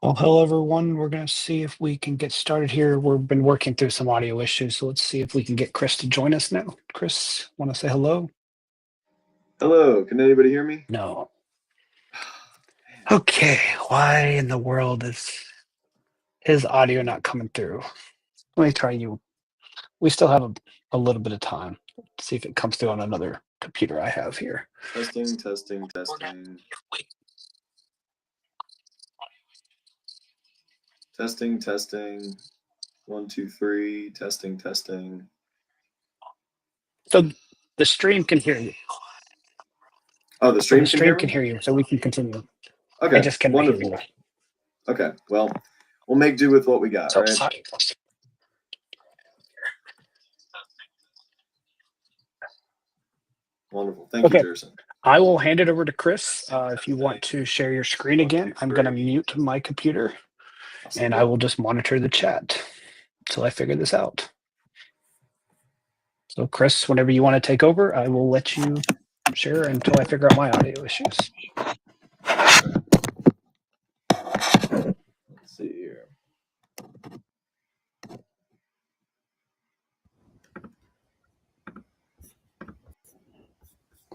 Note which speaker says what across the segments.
Speaker 1: Well, hello everyone. We're going to see if we can get started here. We've been working through some audio issues, so let's see if we can get Chris to join us now. Chris, want to say hello?
Speaker 2: Hello, can anybody hear me?
Speaker 1: No. Okay, why in the world is his audio not coming through? Let me try you. We still have a little bit of time. Let's see if it comes through on another computer I have here.
Speaker 2: Testing, testing, testing. Testing, testing. 1, 2, 3. Testing, testing.
Speaker 1: So the stream can hear you.
Speaker 2: Oh, the stream can hear me?
Speaker 1: You, so we can continue. I
Speaker 2: Okay,
Speaker 1: just cannot hear
Speaker 2: wonderful.
Speaker 1: you.
Speaker 2: Okay, well, we'll make do with what we got,
Speaker 1: So
Speaker 2: right?
Speaker 1: sorry.
Speaker 2: Wonderful. Thank you, Jerson.
Speaker 1: I will hand it over to Chris. If you want to share your screen again, I'm going to mute my computer and I will just monitor the chat until I figure this out. So Chris, whenever you want to take over, I will let you share until I figure out my audio issues.
Speaker 2: Let's see here.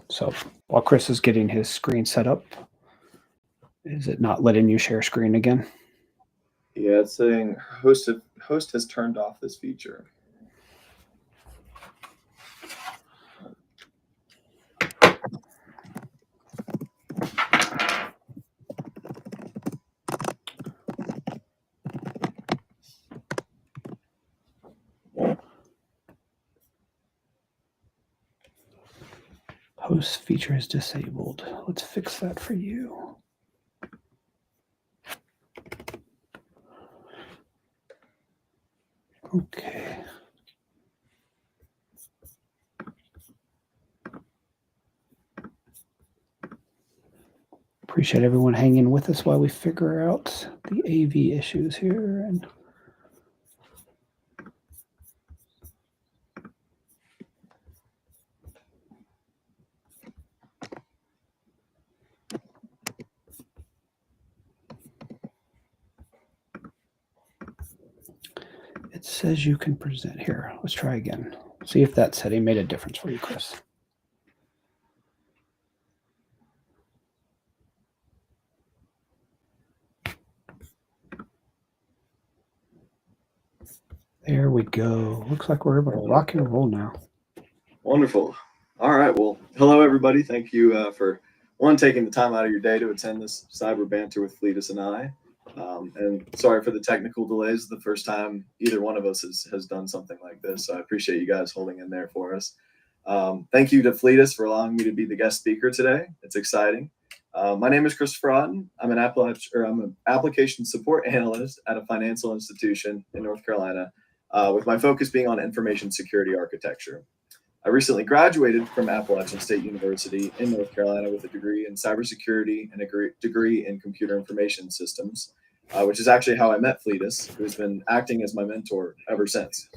Speaker 1: So while Chris is getting his screen set up, is it not letting you share screen again?
Speaker 2: Yeah, it's saying host has turned off this feature.
Speaker 1: Host feature is disabled. Let's fix that for you. Okay. Appreciate everyone hanging with us while we figure out the AV issues here. And it says you can present here. Let's try again. See if that setting made a difference for you, Chris. There we go. Looks like we're able to rock and roll now.
Speaker 2: Wonderful. All right. Well, hello, everybody. Thank you for, taking the time out of your day to attend this cyber banter with Fletus and I. And sorry for the technical delays. The first time either one of us has done something like this. So I appreciate you guys holding in there for us. Thank you to Fletus for allowing me to be the guest speaker today. It's exciting. My name is Christopher Otten. I'm an application support analyst at a financial institution in North Carolina, with my focus being on information security architecture. I recently graduated from Appalachian State University in North Carolina with a degree in cybersecurity and a degree in computer information systems, which is actually how I met Fletus, who's been acting as my mentor ever since.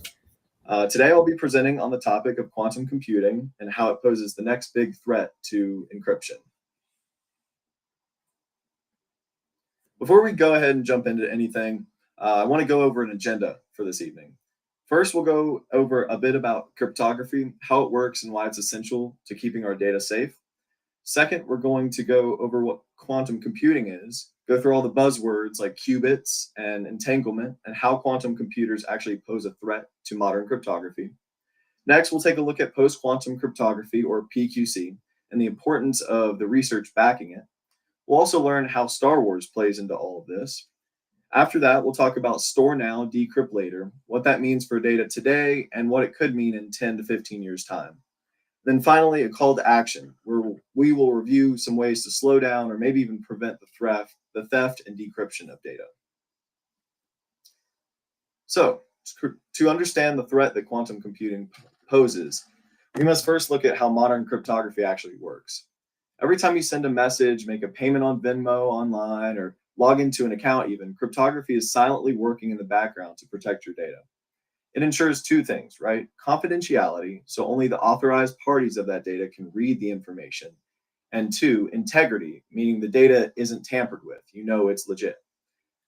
Speaker 2: Today, I'll be presenting on the topic of quantum computing and how it poses the next big threat to encryption. Before we go ahead and jump into anything, I want to go over an agenda for this evening. First, we'll go over a bit about cryptography, how it works and why it's essential to keeping our data safe. Second, we're going to go over what quantum computing is, go through all the buzzwords like qubits and entanglement and how quantum computers actually pose a threat to modern cryptography. Next, we'll take a look at post-quantum cryptography, or PQC, and the importance of the research backing it. We'll also learn how Star Wars plays into all of this. After that, we'll talk about store now, decrypt later, what that means for data today, and what it could mean in 10 to 15 years' time. Then finally, a call to action, where we will review some ways to slow down or maybe even prevent the theft and decryption of data. So, to understand the threat that quantum computing poses, we must first look at how modern cryptography actually works. Every time you send a message, make a payment on Venmo online, or log into an account even, cryptography is silently working in the background to protect your data. It ensures two things, right? Confidentiality, so only the authorized parties of that data can read the information. And two, integrity, meaning the data isn't tampered with. You know it's legit.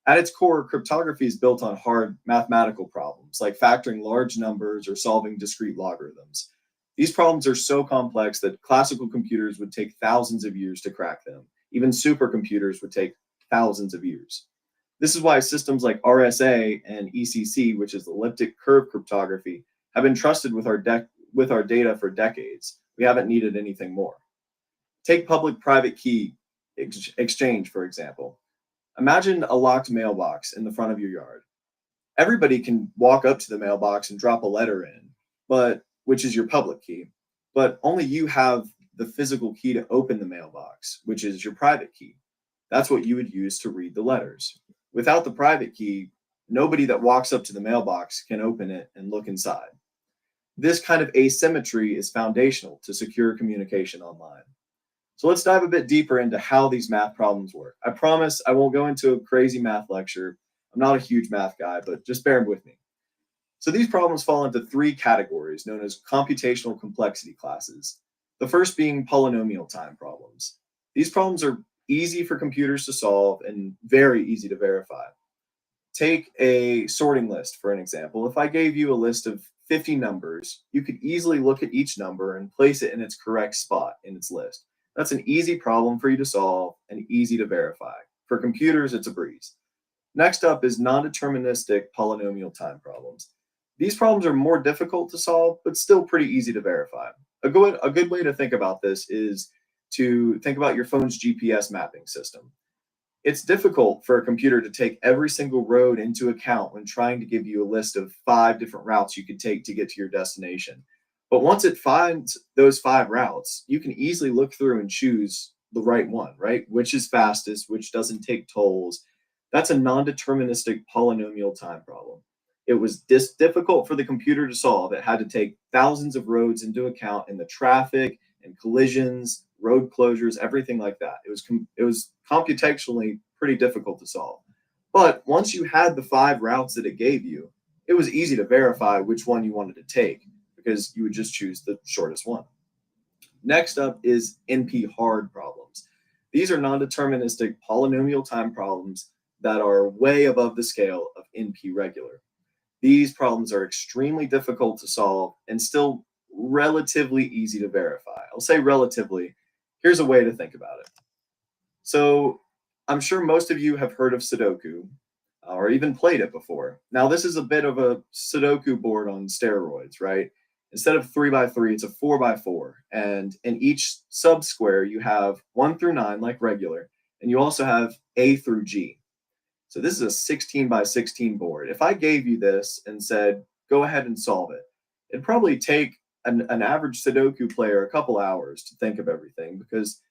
Speaker 2: At its core, cryptography is built on hard mathematical problems, like factoring large numbers or solving discrete logarithms. These problems are so complex that classical computers would take thousands of years to crack them. Even supercomputers would take thousands of years. This is why systems like RSA and ECC, which is elliptic curve cryptography, have been trusted with our data for decades. We haven't needed anything more. Take public-private key exchange, for example. Imagine a locked mailbox in the front of your yard. Everybody can walk up to the mailbox and drop a letter in, which is your public key, but only you have the physical key to open the mailbox, which is your private key. That's what you would use to read the letters. Without the private key, nobody that walks up to the mailbox can open it and look inside. This kind of asymmetry is foundational to secure communication online. So let's dive a bit deeper into how these math problems work. I promise I won't go into a crazy math lecture. I'm not a huge math guy, but just bear with me. So these problems fall into three categories known as computational complexity classes. The first being polynomial time problems. These problems are easy for computers to solve and very easy to verify. Take a sorting list, for an example. If I gave you a list of 50 numbers, you could easily look at each number and place it in its correct spot in its list. That's an easy problem for you to solve and easy to verify. For computers, it's a breeze. Next up is non-deterministic polynomial time problems. These problems are more difficult to solve, but still pretty easy to verify. A good way to think about this is to think about your phone's GPS mapping system. It's difficult for a computer to take every single road into account when trying to give you a list of 5 different routes you could take to get to your destination. But once it finds those 5 routes, you can easily look through and choose the right one, right? Which is fastest, which doesn't take tolls. That's a non-deterministic polynomial time problem. It was difficult for the computer to solve. It had to take thousands of roads into account in the traffic and collisions, road closures, everything like that. It was computationally pretty difficult to solve. But once you had the 5 routes that it gave you, it was easy to verify which one you wanted to take because you would just choose the shortest one. Next up is NP-hard problems. These are non-deterministic polynomial time problems that are way above the scale of NP-regular. These problems are extremely difficult to solve and still relatively easy to verify. I'll say relatively. Here's a way to think about it. So I'm sure most of you have heard of Sudoku or even played it before. Now this is a bit of a Sudoku board on steroids, right? Instead of 3x3, it's a 4x4. And in each sub-square, you have 1 through 9 like regular, and you also have A through G. So this is a 16 by 16 board. If I gave you this and said, go ahead and solve it, it'd probably take an average Sudoku player a couple hours to think of everything because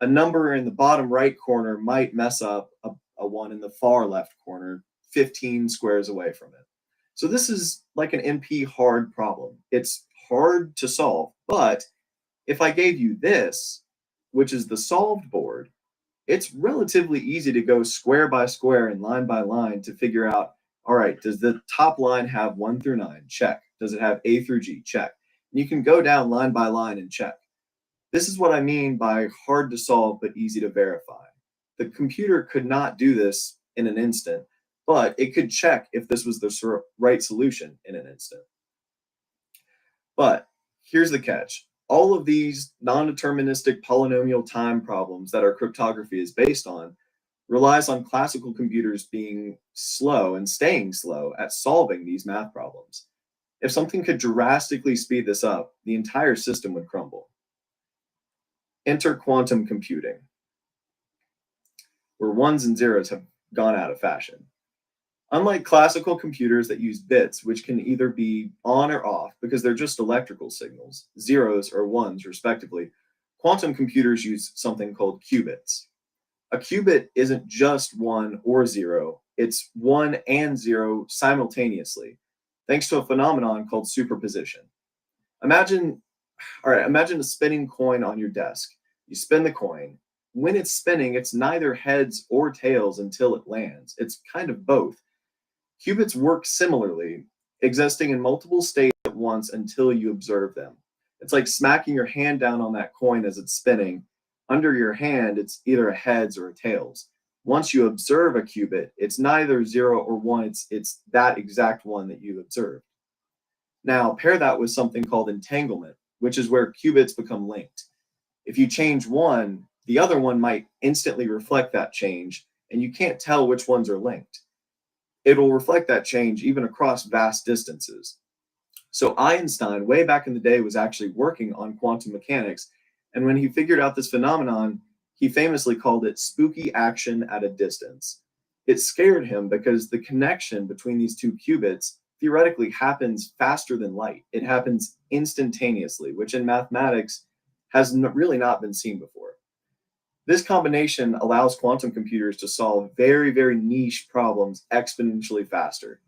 Speaker 2: a number in the bottom right corner might mess up a one in the far left corner 15 squares away from it. So this is like an NP hard problem. It's hard to solve, but if I gave you this, which is the solved board, it's relatively easy to go square by square and line by line to figure out, all right, does the top line have 1 through 9? Check. Does it have A through G? Check. And you can go down line by line and check. This is what I mean by hard to solve but easy to verify. The computer could not do this in an instant, but it could check if this was the right solution in an instant. But here's the catch. All of these non-deterministic polynomial time problems that our cryptography is based on relies on classical computers being slow and staying slow at solving these math problems. If something could drastically speed this up, the entire system would crumble. Enter quantum computing, where ones and zeros have gone out of fashion. Unlike classical computers that use bits, which can either be on or off because they're just electrical signals, zeros or ones respectively, quantum computers use something called qubits. A qubit isn't just 1 or 0, it's 1 and 0 simultaneously, thanks to a phenomenon called superposition. Imagine a spinning coin on your desk. You spin the coin. When it's spinning, it's neither heads or tails until it lands. It's kind of both. Qubits work similarly, existing in multiple states at once until you observe them. It's like smacking your hand down on that coin as it's spinning. Under your hand, it's either a heads or a tails. Once you observe a qubit, it's neither 0 or 1, it's that exact one that you observed. Now, pair that with something called entanglement, which is where qubits become linked. If you change one, the other one might instantly reflect that change, and you can't tell which ones are linked. It'll reflect that change even across vast distances. So Einstein, way back in the day, was actually working on quantum mechanics, and when he figured out this phenomenon, he famously called it spooky action at a distance. It scared him because the connection between these two qubits theoretically happens faster than light. It happens instantaneously, which in mathematics has really not been seen before. This combination allows quantum computers to solve very, very niche problems exponentially faster.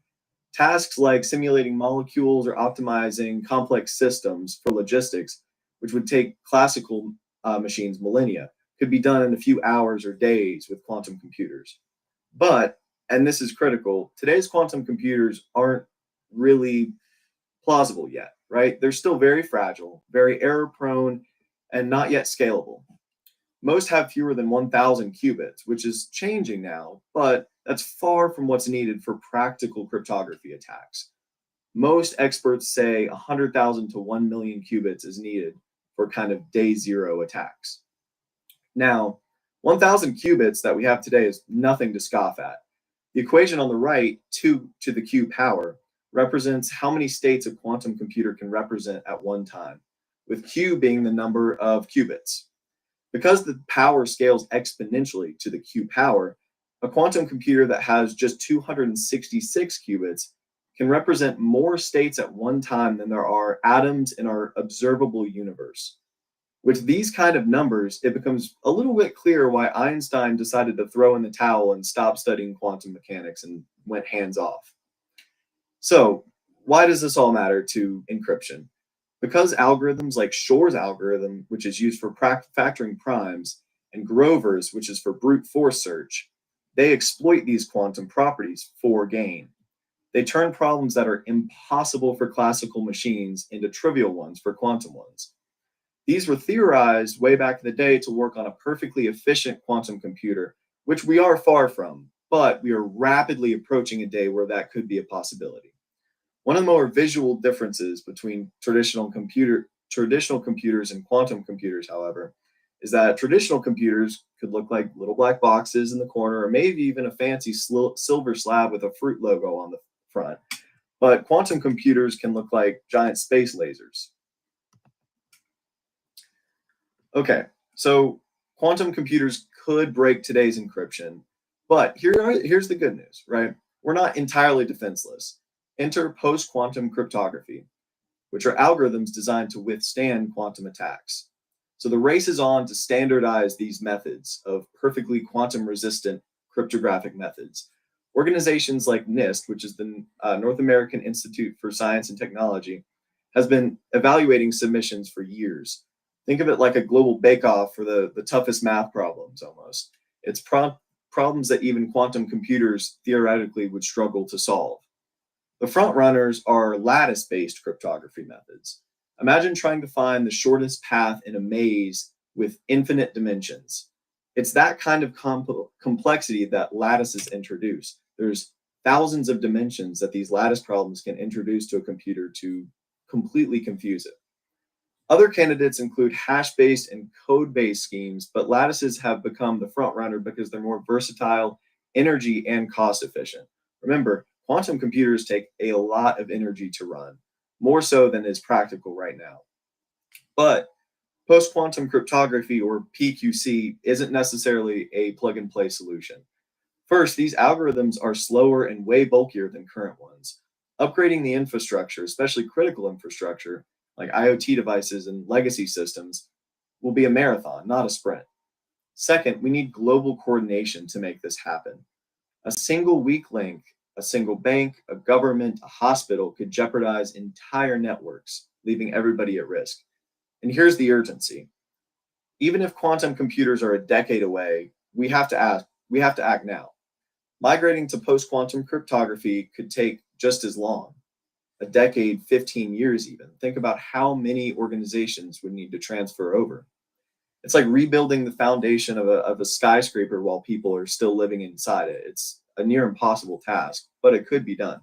Speaker 2: Tasks like simulating molecules or optimizing complex systems for logistics, which would take classical machines millennia, could be done in a few hours or days with quantum computers. But, and this is critical, today's quantum computers aren't really plausible yet, right? They're still very fragile, very error prone, and not yet scalable. Most have fewer than 1,000 qubits, which is changing now, but that's far from what's needed for practical cryptography attacks. Most experts say 100,000 to 1 million qubits is needed for kind of day zero attacks. Now, 1,000 qubits that we have today is nothing to scoff at. The equation on the right, 2 to the q power, represents how many states a quantum computer can represent at one time, with q being the number of qubits. Because the power scales exponentially to the q power, a quantum computer that has just 266 qubits can represent more states at one time than there are atoms in our observable universe. With these kind of numbers, it becomes a little bit clear why Einstein decided to throw in the towel and stop studying quantum mechanics and went hands off. So, why does this all matter to encryption? Because algorithms like Shor's algorithm, which is used for factoring primes, and Grover's, which is for brute force search, they exploit these quantum properties for gain. They turn problems that are impossible for classical machines into trivial ones for quantum ones. These were theorized way back in the day to work on a perfectly efficient quantum computer, which we are far from, but we are rapidly approaching a day where that could be a possibility. One of the more visual differences between traditional computers and quantum computers, however, is that traditional computers could look like little black boxes in the corner, or maybe even a fancy silver slab with a fruit logo on the front. But quantum computers can look like giant space lasers. Okay, so quantum computers could break today's encryption, but here's the good news, right? We're not entirely defenseless. Enter post-quantum cryptography, which are algorithms designed to withstand quantum attacks. So the race is on to standardize these methods of perfectly quantum-resistant cryptographic methods. Organizations like NIST, which is the North American Institute for Science and Technology, has been evaluating submissions for years. Think of it like a global bake-off for the toughest math problems almost. It's problems that even quantum computers theoretically would struggle to solve. The front runners are lattice-based cryptography methods. Imagine trying to find the shortest path in a maze with infinite dimensions. It's that kind of complexity that lattices introduce. There's thousands of dimensions that these lattice problems can introduce to a computer to completely confuse it. Other candidates include hash-based and code-based schemes, but lattices have become the front runner because they're more versatile, energy, and cost efficient. Remember, quantum computers take a lot of energy to run, more so than is practical right now. But post-quantum cryptography, or PQC, isn't necessarily a plug-and-play solution. First, these algorithms are slower and way bulkier than current ones. Upgrading the infrastructure, especially critical infrastructure, like IoT devices and legacy systems, will be a marathon, not a sprint. Second, we need global coordination to make this happen. A single weak link, a single bank, a government, a hospital could jeopardize entire networks, leaving everybody at risk. And here's the urgency. Even if quantum computers are a decade away, we have to act now. Migrating to post-quantum cryptography could take just as long. A decade, 15 years even. Think about how many organizations would need to transfer over. It's like rebuilding the foundation of a skyscraper while people are still living inside it. It's a near impossible task, but it could be done.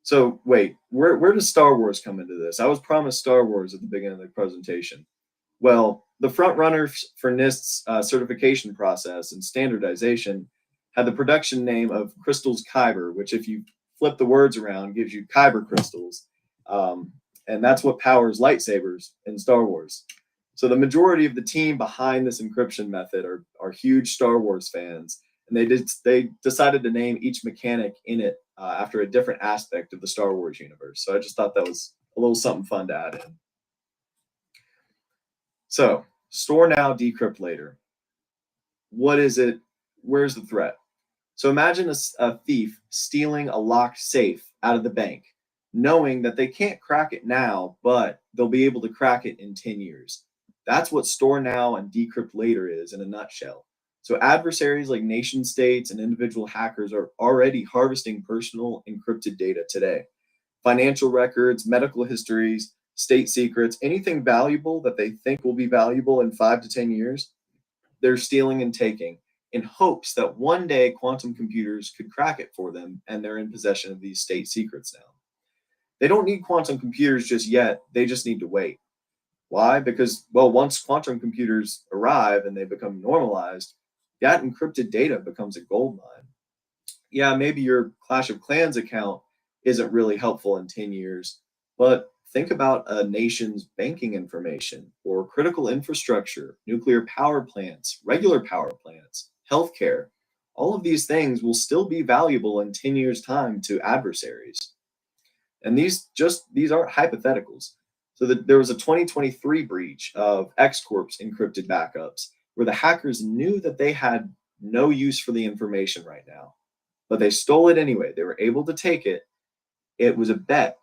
Speaker 2: So wait, where does Star Wars come into this? I was promised Star Wars at the beginning of the presentation. Well, the front runners for NIST's certification process and standardization had the production name of Crystals Kyber, which if you flip the words around gives you Kyber crystals. And that's what powers lightsabers in Star Wars. So the majority of the team behind this encryption method are huge Star Wars fans, and they decided to name each mechanic in it after a different aspect of the Star Wars universe. So I just thought that was a little something fun to add in. So store now, decrypt later. What is it? Where's the threat? So imagine a thief stealing a locked safe out of the bank, knowing that they can't crack it now, but they'll be able to crack it in 10 years. That's what store now and decrypt later is in a nutshell. So adversaries like nation states and individual hackers are already harvesting personal encrypted data today. Financial records, medical histories, state secrets, anything valuable that they think will be valuable in 5 to 10 years, they're stealing and taking in hopes that one day quantum computers could crack it for them, and they're in possession of these state secrets now. They don't need quantum computers just yet, they just need to wait. Why? Because, well, once quantum computers arrive and they become normalized, that encrypted data becomes a gold mine. Yeah, maybe your Clash of Clans account isn't really helpful in 10 years, but think about a nation's banking information or critical infrastructure, nuclear power plants, regular power plants, healthcare. All of these things will still be valuable in 10 years' time to adversaries. And these aren't hypotheticals. So there was a 2023 breach of X Corp's encrypted backups where the hackers knew that they had no use for the information right now, but they stole it anyway. They were able to take it. It was a bet.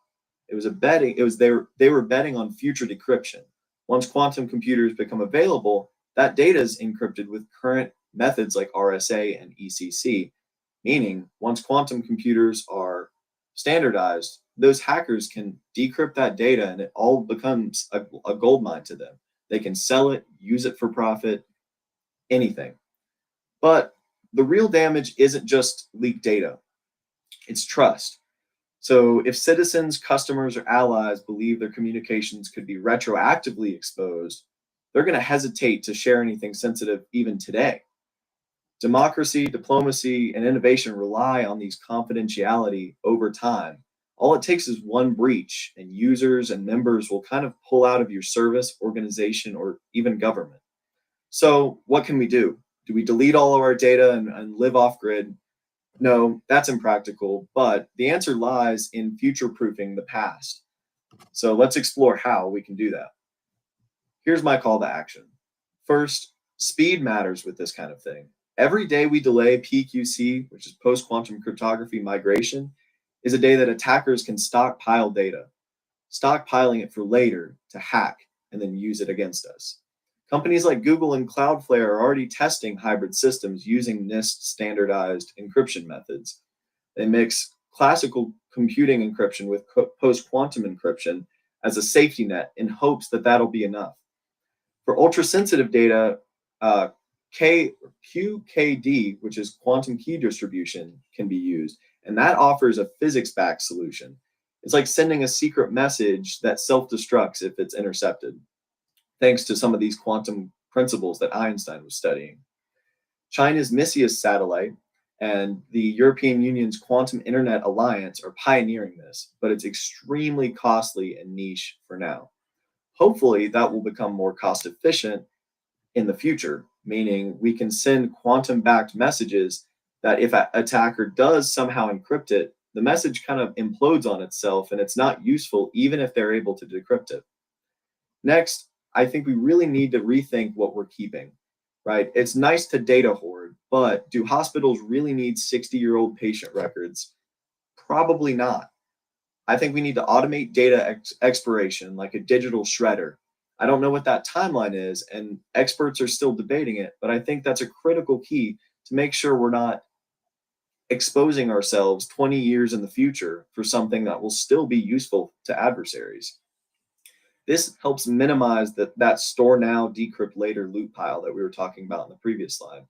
Speaker 2: They were betting on future decryption. Once quantum computers become available, that data is encrypted with current methods like RSA and ECC, meaning once quantum computers are standardized, those hackers can decrypt that data and it all becomes a gold mine to them. They can sell it, use it for profit, anything. But the real damage isn't just leaked data, it's trust. So if citizens, customers, or allies believe their communications could be retroactively exposed, they're going to hesitate to share anything sensitive even today. Democracy, diplomacy, and innovation rely on these confidentiality over time. All it takes is one breach, and users and members will kind of pull out of your service, organization, or even government. So what can we do? Do we delete all of our data and live off grid? No, that's impractical, but the answer lies in future-proofing the past. So let's explore how we can do that. Here's my call to action. First, speed matters with this kind of thing. Every day we delay PQC, which is post-quantum cryptography migration, is a day that attackers can stockpile data, stockpiling it for later to hack and then use it against us. Companies like Google and Cloudflare are already testing hybrid systems using NIST standardized encryption methods. They mix classical computing encryption with post-quantum encryption as a safety net in hopes that that'll be enough. For ultra-sensitive data, QKD, which is quantum key distribution, can be used, and that offers a physics-backed solution. It's like sending a secret message that self-destructs if it's intercepted, thanks to some of these quantum principles that Einstein was studying. China's MISIUS satellite and the European Union's Quantum Internet Alliance are pioneering this, but it's extremely costly and niche for now. Hopefully, that will become more cost efficient in the future, meaning we can send quantum-backed messages that if an attacker does somehow encrypt it, the message kind of implodes on itself and it's not useful even if they're able to decrypt it. Next, I think we really need to rethink what we're keeping, right? It's nice to data hoard, but do hospitals really need 60-year-old patient records? Probably not. I think we need to automate data expiration like a digital shredder. I don't know what that timeline is, and experts are still debating it, but I think that's a critical key to make sure we're not exposing ourselves 20 years in the future for something that will still be useful to adversaries. This helps minimize that store now, decrypt later loop pile that we were talking about in the previous slide.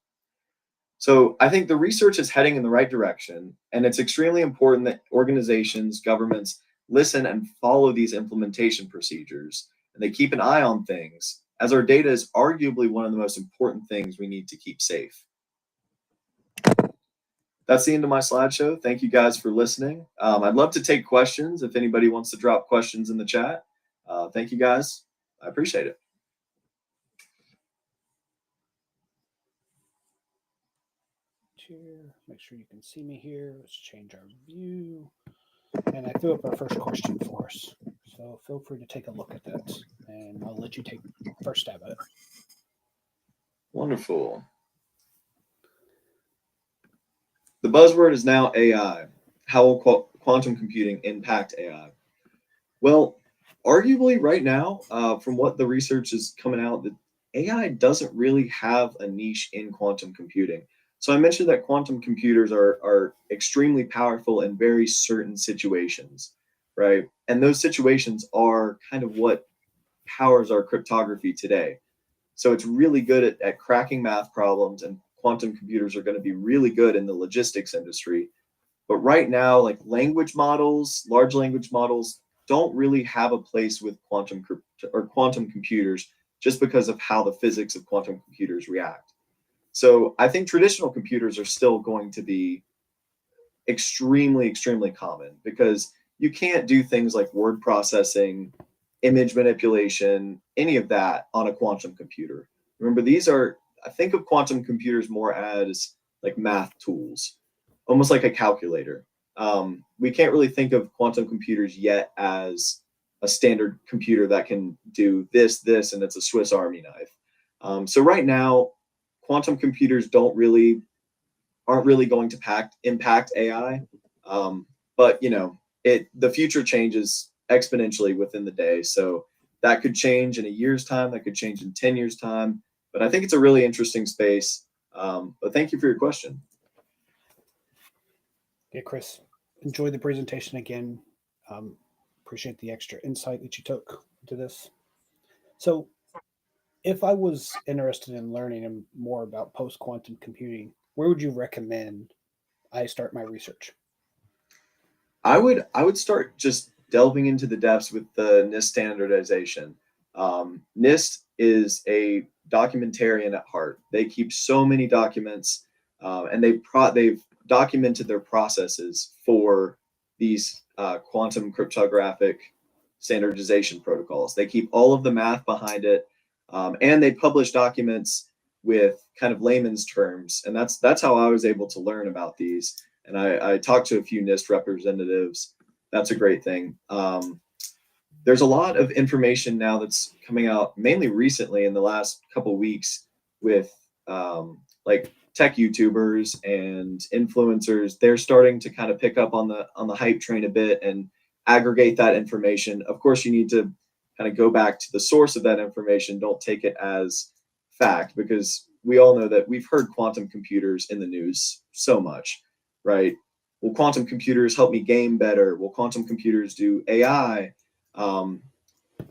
Speaker 2: So I think the research is heading in the right direction, and it's extremely important that organizations, governments listen and follow these implementation procedures, and they keep an eye on things, as our data is arguably one of the most important things we need to keep safe. That's the end of my slideshow. Thank you guys for listening. I'd love to take questions if anybody wants to drop questions in the chat. Thank you guys. I appreciate it.
Speaker 1: Make sure you can see me here. Let's change our view. And I threw up our first question for us. So feel free to take a look at that, and I'll let you take first stab at it.
Speaker 2: Wonderful. The buzzword is now AI. How will quantum computing impact AI? Well, arguably right now, from what the research is coming out, that AI doesn't really have a niche in quantum computing. So I mentioned that quantum computers are extremely powerful in very certain situations, right? And those situations are kind of what powers our cryptography today. So it's really good at cracking math problems, and quantum computers are going to be really good in the logistics industry. But right now, like language models, large language models don't really have a place with quantum computers, just because of how the physics of quantum computers react. So I think traditional computers are still going to be extremely, extremely common, because you can't do things like word processing, image manipulation, any of that on a quantum computer. Remember, I think of quantum computers more as like math tools, almost like a calculator. We can't really think of quantum computers yet as a standard computer that can do this, and it's a Swiss Army knife. So right now, quantum computers aren't really going to impact AI. But the future changes exponentially within the day. So that could change in a year's time, that could change in 10 years' time. But I think it's a really interesting space. But thank you for your question.
Speaker 1: Yeah, Chris, enjoy the presentation again. Appreciate the extra insight that you took into this. So if I was interested in learning more about post-quantum computing, where would you recommend I start my research?
Speaker 2: I would start just delving into the depths with the NIST standardization. NIST is a documentarian at heart. They keep so many documents, and they've documented their processes for these quantum cryptographic standardization protocols. They keep all of the math behind it, and they publish documents with kind of layman's terms, and that's how I was able to learn about these. And I talked to a few NIST representatives. That's a great thing. There's a lot of information now that's coming out, mainly recently in the last couple of weeks, with like tech YouTubers and influencers. They're starting to kind of pick up on the hype train a bit and aggregate that information. Of course, you need to kind of go back to the source of that information. Don't take it as fact, because we all know that we've heard quantum computers in the news so much, right? Will quantum computers help me game better? Will quantum computers do AI?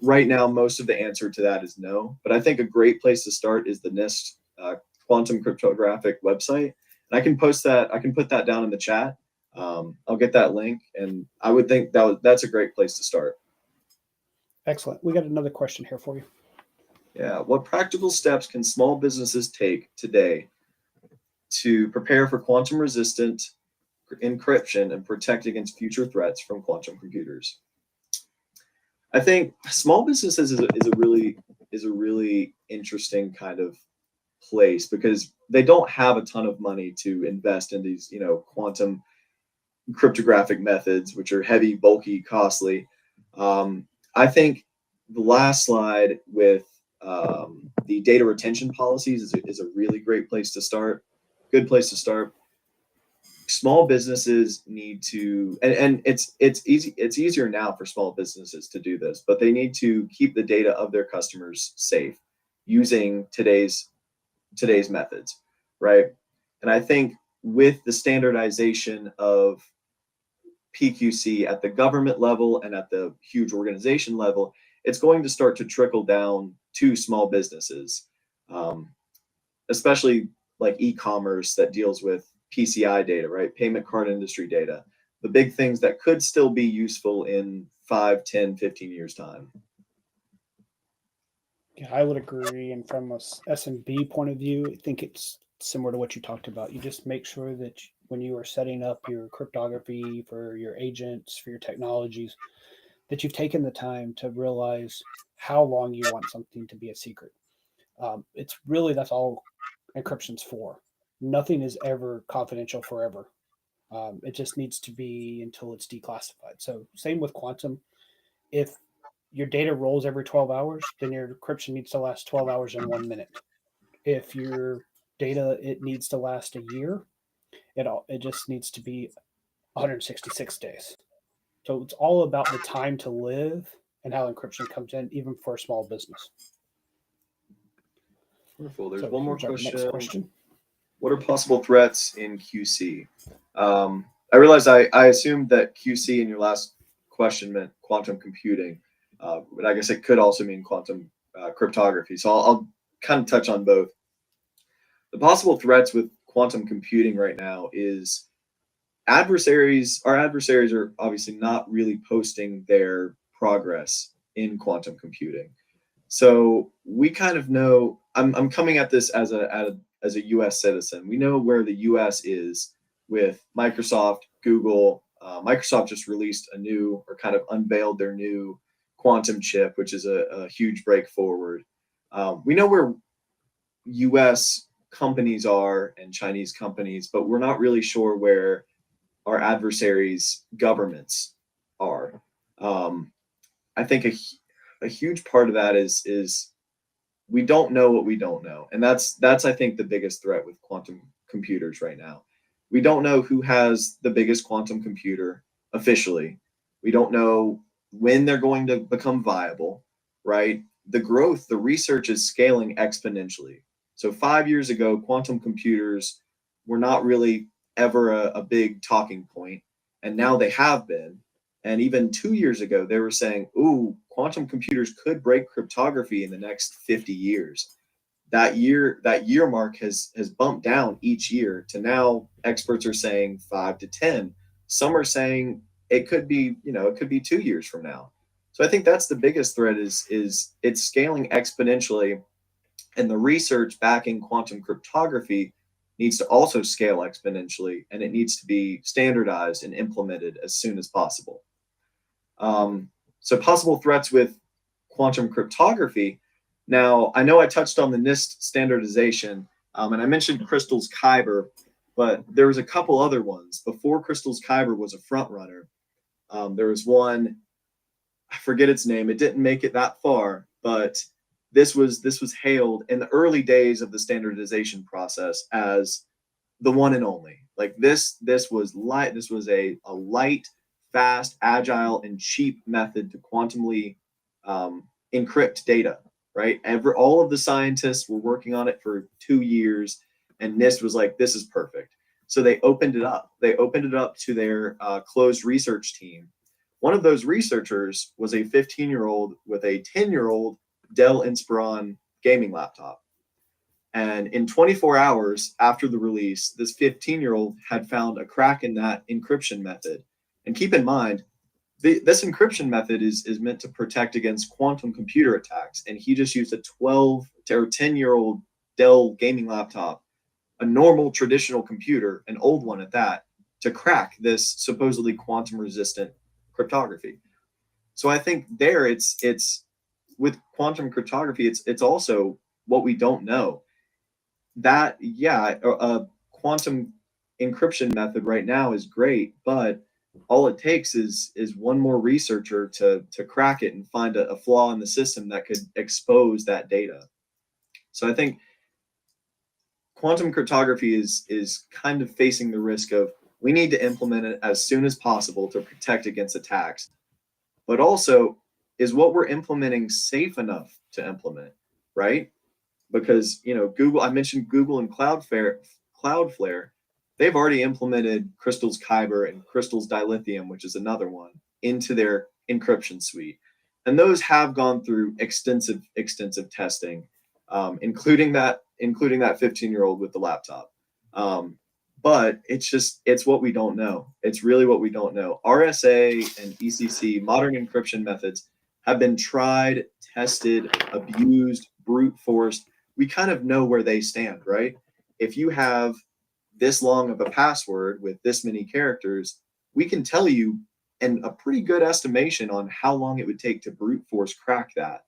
Speaker 2: Right now, most of the answer to that is no. But I think a great place to start is the NIST quantum cryptographic website. And I can post that. I can put that down in the chat. I'll get that link, and I would think that's a great place to start.
Speaker 1: Excellent. We got another question here for you.
Speaker 2: Yeah. What practical steps can small businesses take today to prepare for quantum resistant encryption and protect against future threats from quantum computers? I think small businesses is a really interesting kind of place, because they don't have a ton of money to invest in these, quantum cryptographic methods, which are heavy, bulky, costly. I think the last slide with the data retention policies is a really great place to start. Good place to start. Small businesses need to, and it's easier now for small businesses to do this, but they need to keep the data of their customers safe using today's methods, right? And I think with the standardization of PQC at the government level and at the huge organization level, it's going to start to trickle down to small businesses, especially like e-commerce that deals with PCI data, right? Payment card industry data, the big things that could still be useful in 5, 10, 15 years time.
Speaker 1: Yeah, I would agree. And from a S&B point of view, I think it's similar to what you talked about. You just make sure that when you are setting up your cryptography for your agents, for your technologies, that you've taken the time to realize how long you want something to be a secret. It's really, that's all encryption's for. Nothing is ever confidential forever. It just needs to be until it's declassified. So same with quantum. If your data rolls every 12 hours, then your encryption needs to last 12 hours and 1 minute. If your data, it needs to last a year, it just needs to be 166 days. So it's all about the time to live and how encryption comes in, even for a small business.
Speaker 2: Wonderful. There's
Speaker 1: So
Speaker 2: one more
Speaker 1: here's our next
Speaker 2: question.
Speaker 1: question.
Speaker 2: What are possible threats in QC? I realized I assumed that QC in your last question meant quantum computing, but I guess it could also mean quantum cryptography. So I'll kind of touch on both. The possible threats with quantum computing right now is adversaries. Our adversaries are obviously not really posting their progress in quantum computing. So we kind of know. I'm coming at this as a U.S. citizen. We know where the U.S. is with Microsoft, Google. Microsoft just released a new, or kind of unveiled their new quantum chip, which is a huge break forward. We know where U.S. companies are and Chinese companies, but we're not really sure where our adversaries' governments are. I think a huge part of that is we don't know what we don't know, and that's I think the biggest threat with quantum computers right now. We don't know who has the biggest quantum computer officially. We don't know when they're going to become viable, right? The growth, the research is scaling exponentially. So 5 years ago, quantum computers were not really ever a big talking point, and now they have been. And even 2 years ago, they were saying, ooh, quantum computers could break cryptography in the next 50 years. That year mark has bumped down each year to now experts are saying 5 to 10. Some are saying it could be, it could be 2 years from now. So I think that's the biggest threat is it's scaling exponentially, and the research backing quantum cryptography needs to also scale exponentially, and it needs to be standardized and implemented as soon as possible. So possible threats with quantum cryptography. Now, I know I touched on the NIST standardization, and I mentioned Crystal's Kyber, but there was a couple other ones. Before Crystal's Kyber was a front runner, there was one, I forget its name. It didn't make it that far, but this was hailed in the early days of the standardization process as the one and only. Like this was light. This was a light, fast, agile, and cheap method to quantumly encrypt data. Right. All of the scientists were working on it for 2 years, and NIST was like, "This is perfect." So they opened it up. They opened it up to their closed research team. One of those researchers was a 15-year-old with a 10-year-old Dell Inspiron gaming laptop. And in 24 hours after the release, this 15-year-old had found a crack in that encryption method. And keep in mind, this encryption method is meant to protect against quantum computer attacks. And he just used a 12 or 10-year-old Dell gaming laptop, a normal traditional computer, an old one at that, to crack this supposedly quantum resistant cryptography. So I think there it's with quantum cryptography, it's also what we don't know. That, yeah, a quantum encryption method right now is great, but all it takes is one more researcher to crack it and find a flaw in the system that could expose that data. So I think quantum cryptography is kind of facing the risk of we need to implement it as soon as possible to protect against attacks, but also is what we're implementing safe enough to implement, right? Because Google, I mentioned Google and Cloudflare, they've already implemented Crystal's Kyber and Crystal's Dilithium, which is another one, into their encryption suite. And those have gone through extensive testing, including that 15-year-old with the laptop. But it's what we don't know. It's really what we don't know. RSA and ECC, modern encryption methods, have been tried, tested, abused, brute forced. We kind of know where they stand, right? If you have this long of a password with this many characters, we can tell you a pretty good estimation on how long it would take to brute force crack that,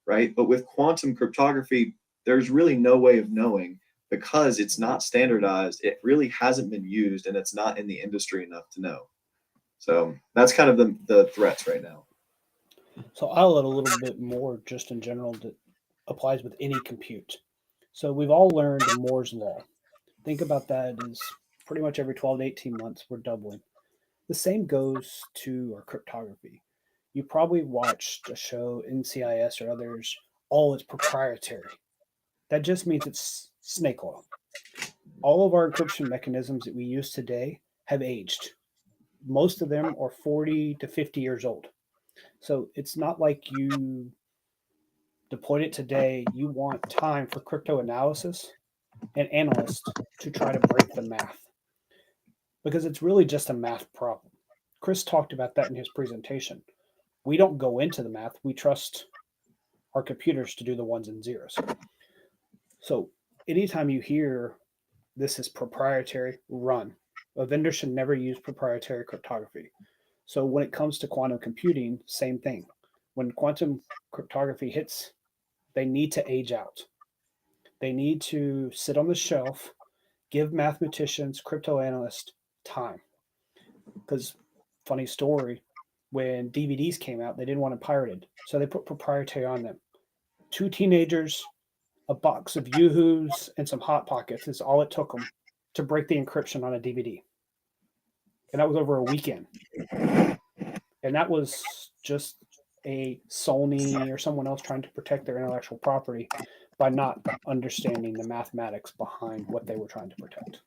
Speaker 2: right? But with quantum cryptography, there's really no way of knowing, because it's not standardized. It really hasn't been used, and it's not in the industry enough to know. So that's kind of the threats right now.
Speaker 1: So I'll add a little bit more just in general that applies with any compute. So we've all learned Moore's law. Think about that as pretty much every 12 to 18 months, we're doubling. The same goes to our cryptography. You probably watched a show, NCIS or others, all it's proprietary. That just means it's snake oil. All of our encryption mechanisms that we use today have aged. Most of them are 40 to 50 years old. So it's not like you deployed it today. You want time for crypto analysis and analysts to try to break the math, because it's really just a math problem. Chris talked about that in his presentation. We don't go into the math. We trust our computers to do the ones and zeros. So anytime you hear this is proprietary, run. A vendor should never use proprietary cryptography. So when it comes to quantum computing, same thing. When quantum cryptography hits, they need to age out. They need to sit on the shelf, give mathematicians, crypto analysts time. Because, funny story, when DVDs came out, they didn't want them pirated. So they put proprietary on them. 2 teenagers, a box of Yoo-Hoos, and some Hot Pockets is all it took them to break the encryption on a DVD. And that was over a weekend. And that was just a Sony or someone else trying to protect their intellectual property by not understanding the mathematics behind what they were trying to protect.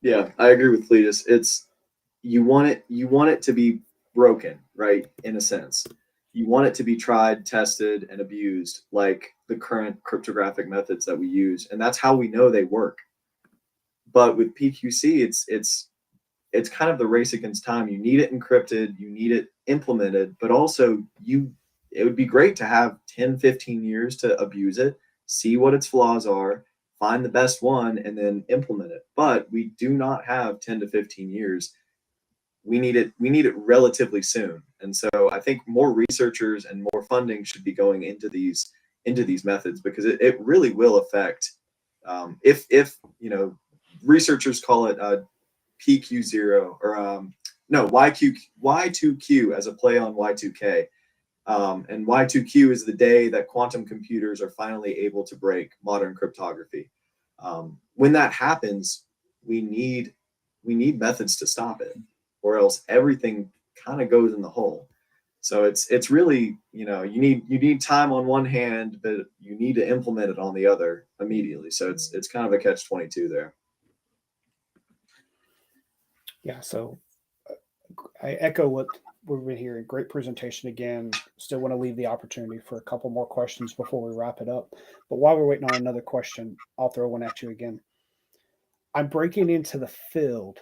Speaker 2: Yeah, I agree with Fletus. It's you want it to be broken, right? In a sense, you want it to be tried, tested, and abused, like the current cryptographic methods that we use, and that's how we know they work. But with PQC, it's kind of the race against time. You need it encrypted, you need it implemented, but also it would be great to have 10, 15 years to abuse it, see what its flaws are, find the best one, and then implement it. But we do not have 10 to 15 years. We need it relatively soon. And so I think more researchers and more funding should be going into these methods, because it really will affect, if researchers call it PQ0 or no, Y2Q as a play on Y2K. And Y2Q is the day that quantum computers are finally able to break modern cryptography. When that happens, we need methods to stop it, or else everything kind of goes in the hole. So it's really, you need time on one hand, but you need to implement it on the other immediately. So it's kind of a catch-22 there.
Speaker 1: Yeah, so I echo what we've been hearing. Great presentation again. Still want to leave the opportunity for a couple more questions before we wrap it up. But while we're waiting on another question, I'll throw one at you again. I'm breaking into the field.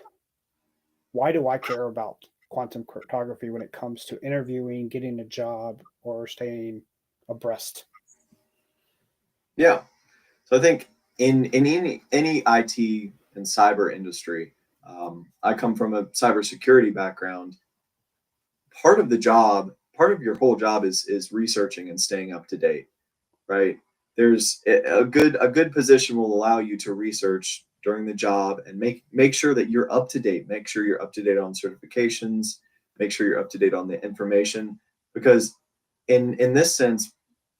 Speaker 1: Why do I care about quantum cryptography when it comes to interviewing, getting a job, or staying abreast?
Speaker 2: Yeah. So I think in any IT and cyber industry, I come from a cybersecurity background. Part of your whole job is researching and staying up to date, right? There's a good position will allow you to research during the job and make sure that you're up to date. Make sure you're up to date on certifications. Make sure you're up to date on the information, because in this sense,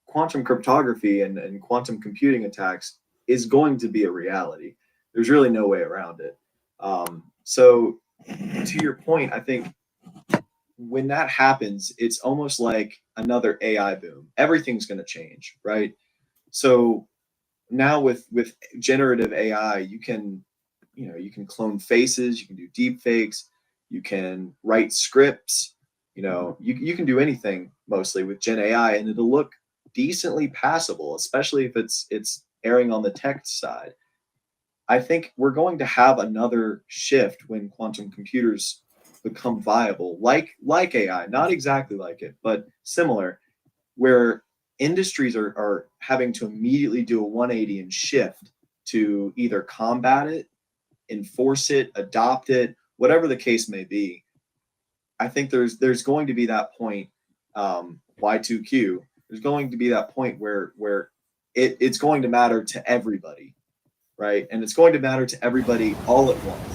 Speaker 2: quantum cryptography and quantum computing attacks is going to be a reality. There's really no way around it. So to your point, I think when that happens, it's almost like another AI boom. Everything's going to change, right? So now with generative AI, you can clone faces, you can do deep fakes, You can write scripts. You can do anything mostly with Gen AI, and it'll look decently passable, especially if it's erring on the text side. I think we're going to have another shift when quantum computers become viable, like AI, not exactly like it, but similar, where industries are having to immediately do a 180 and shift to either combat it, enforce it, adopt it, whatever the case may be. I think there's going to be that point, Y2Q. There's going to be that point where it's going to matter to everybody, right? And it's going to matter to everybody all at once.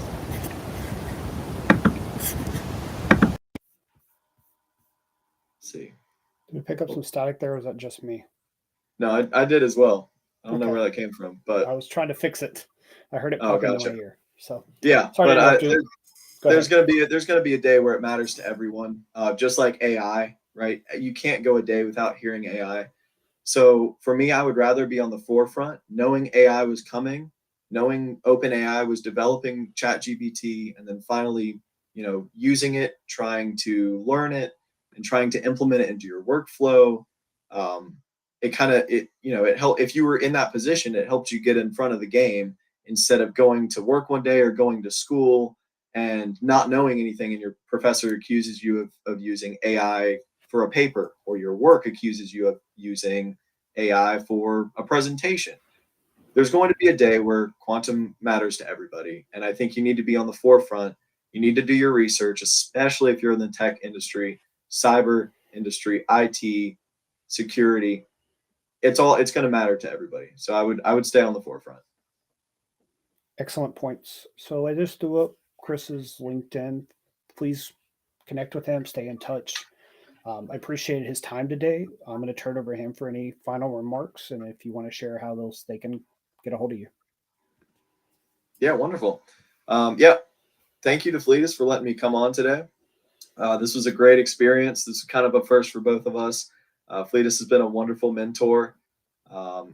Speaker 2: Let's see.
Speaker 1: Did we pick up some static there, or was that just me?
Speaker 2: No, I did as well. I don't know
Speaker 1: Okay.
Speaker 2: where that came from, but
Speaker 1: I was trying to fix it. I heard it
Speaker 2: Oh,
Speaker 1: pop into
Speaker 2: gotcha.
Speaker 1: my ear. So
Speaker 2: yeah,
Speaker 1: sorry to
Speaker 2: but
Speaker 1: interrupt you. Go
Speaker 2: there's
Speaker 1: ahead.
Speaker 2: gonna be a day where it matters to everyone, just like AI, right? You can't go a day without hearing AI. So for me, I would rather be on the forefront, knowing AI was coming, knowing OpenAI was developing ChatGPT, and then finally, using it, trying to learn it, and trying to implement it into your workflow. It kind of it helped. If you were in that position, it helped you get in front of the game instead of going to work one day or going to school and not knowing anything, and your professor accuses you of using AI for a paper, or your work accuses you of using AI for a presentation. There's going to be a day where quantum matters to everybody, and I think you need to be on the forefront. You need to do your research, especially if you're in the tech industry, cyber industry, IT, security. It's going to matter to everybody. So I would stay on the forefront.
Speaker 1: Excellent points. So I just threw up Chris's LinkedIn. Please connect with him, stay in touch. I appreciated his time today. I'm going to turn it over to him for any final remarks, and if you want to share how they can get a hold of you.
Speaker 2: Yeah, wonderful. Yeah, thank you to Fletus for letting me come on today. This was a great experience. This is kind of a first for both of us. Fletus has been a wonderful mentor,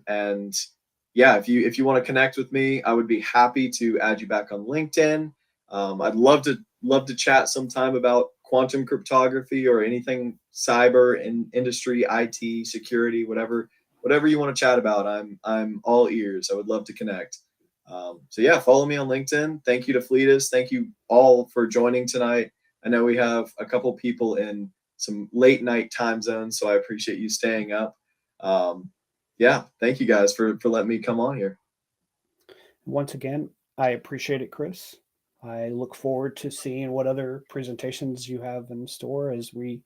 Speaker 2: and yeah, if you want to connect with me, I would be happy to add you back on LinkedIn. I'd love to chat sometime about quantum cryptography or anything cyber and industry, IT, security, whatever you want to chat about. I'm all ears. I would love to connect. So yeah, follow me on LinkedIn. Thank you to Fletus. Thank you all for joining tonight. I know we have a couple people in some late night time zones, so I appreciate you staying up. Yeah, thank you guys for letting me come on here.
Speaker 1: Once again, I appreciate it, Chris. I look forward to seeing what other presentations you have in store. As we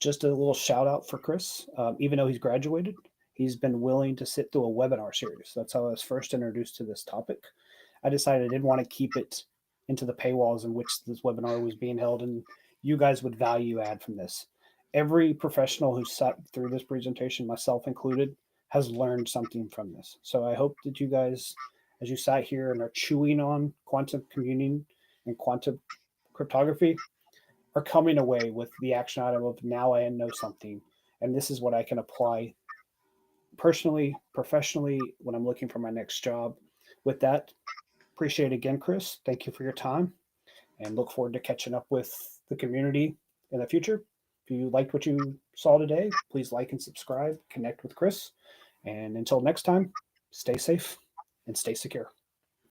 Speaker 1: just a little shout out for Chris. Even though he's graduated, he's been willing to sit through a webinar series. That's how I was first introduced to this topic. I decided I didn't want to keep it into the paywalls in which this webinar was being held, and you guys would value add from this. Every professional who sat through this presentation, myself included, has learned something from this. So I hope that you guys, as you sat here and are chewing on quantum computing and quantum cryptography, are coming away with the action item of now I know something, and this is what I can apply personally, professionally, when I'm looking for my next job. With that, appreciate it again, Chris. Thank you for your time, and look forward to catching up with the community in the future. If you liked what you saw today, please like and subscribe, connect with Chris. And until next time, stay safe and stay secure.